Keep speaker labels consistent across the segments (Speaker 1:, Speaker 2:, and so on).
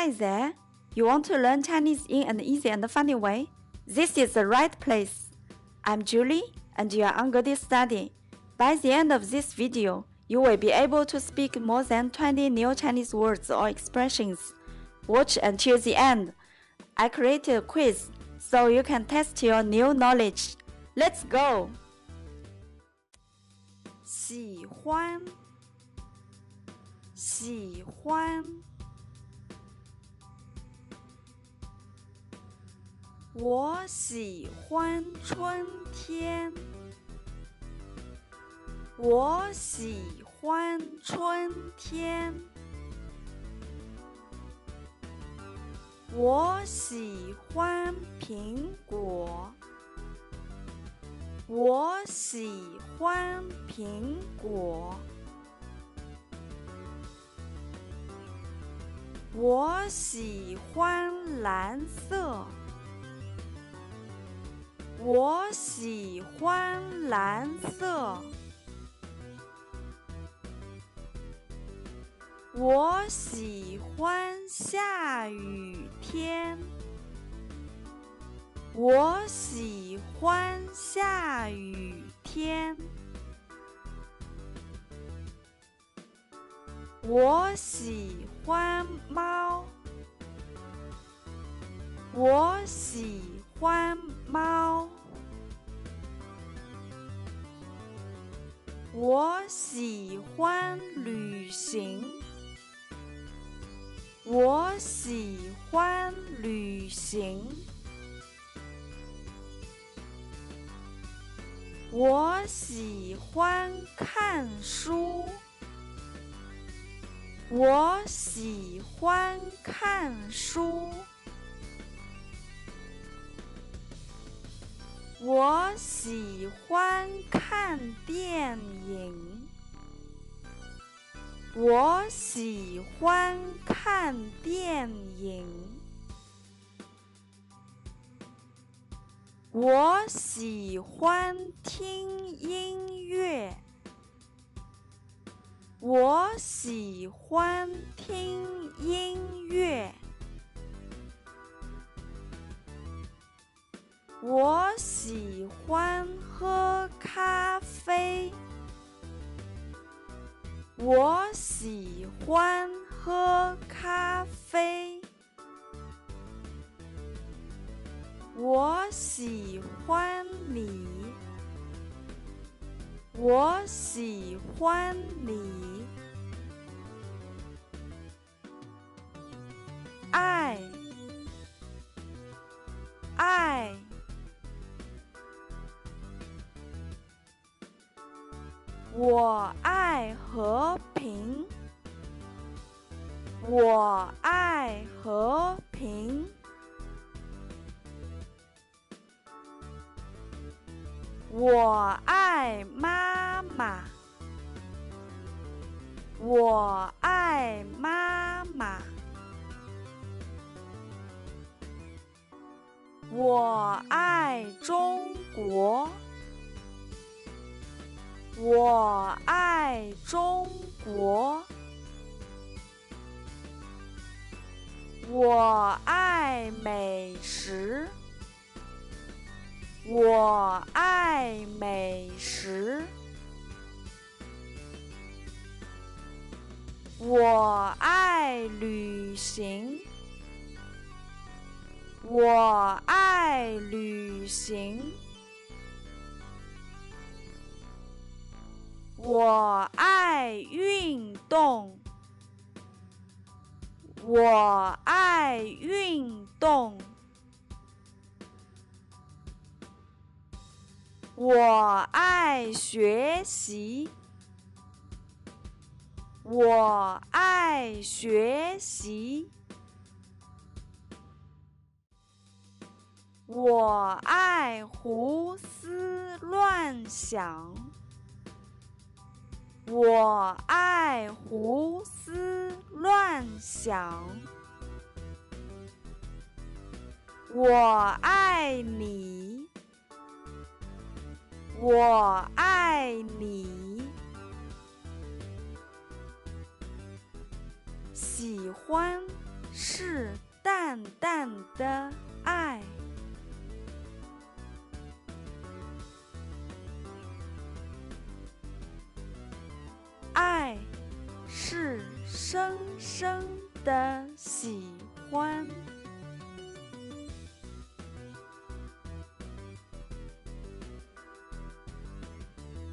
Speaker 1: Hi there! You want to learn Chinese in an easy and funny way? This is the right place. I'm Julie, and you are on good study. By the end of this video, you will be able to speak more than 20 new Chinese words or expressions. Watch until the end. I created a quiz, so you can test your new knowledge. Let's go! 喜欢，喜欢。我喜欢春天，我喜欢春天，我喜欢苹果，我喜欢苹果，我喜欢蓝色。我喜欢蓝色，我喜欢下雨天，我喜欢下雨天，我喜欢猫，我喜欢猫，我喜欢旅行，我喜欢旅行，我喜欢看书，我喜欢看书，我喜欢看电影，我喜欢看电影，我喜欢听音乐，我喜欢听音乐。我喜欢喝咖啡，我喜欢喝咖啡，我喜欢你，我喜欢你，爱，爱。我爱和平，我爱和平，我爱妈妈，我爱妈妈，我爱中国。我爱中国，我爱美食，我爱美食，我爱旅行，我爱旅行。我爱运动，我爱运动，我爱学习，我爱学习，我爱胡思乱想。我爱胡思乱想，我爱你，我爱你，喜欢是淡淡的爱。爱是深深的喜欢。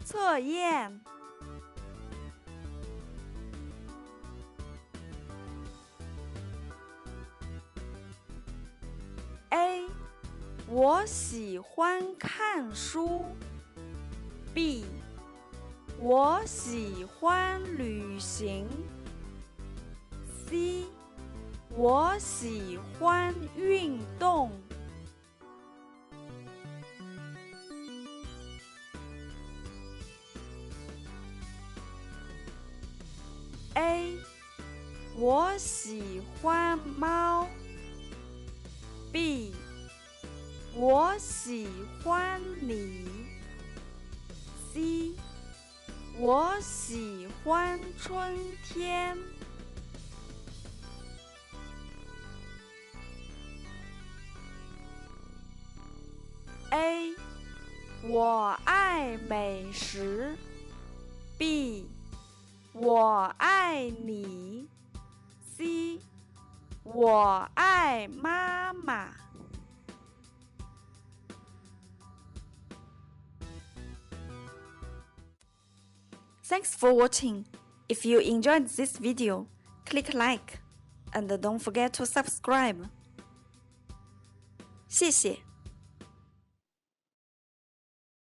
Speaker 1: 测验。A. 我喜欢看书。B. 我喜欢旅行。C. 我喜欢运动。A. 我喜欢猫。B. 我喜欢你。C. 我喜欢春天。A. 我爱美食。B. 我爱你。C. 我爱妈妈。Thanks for watching. If you enjoyed this video, click like and don't forget to subscribe. 谢谢。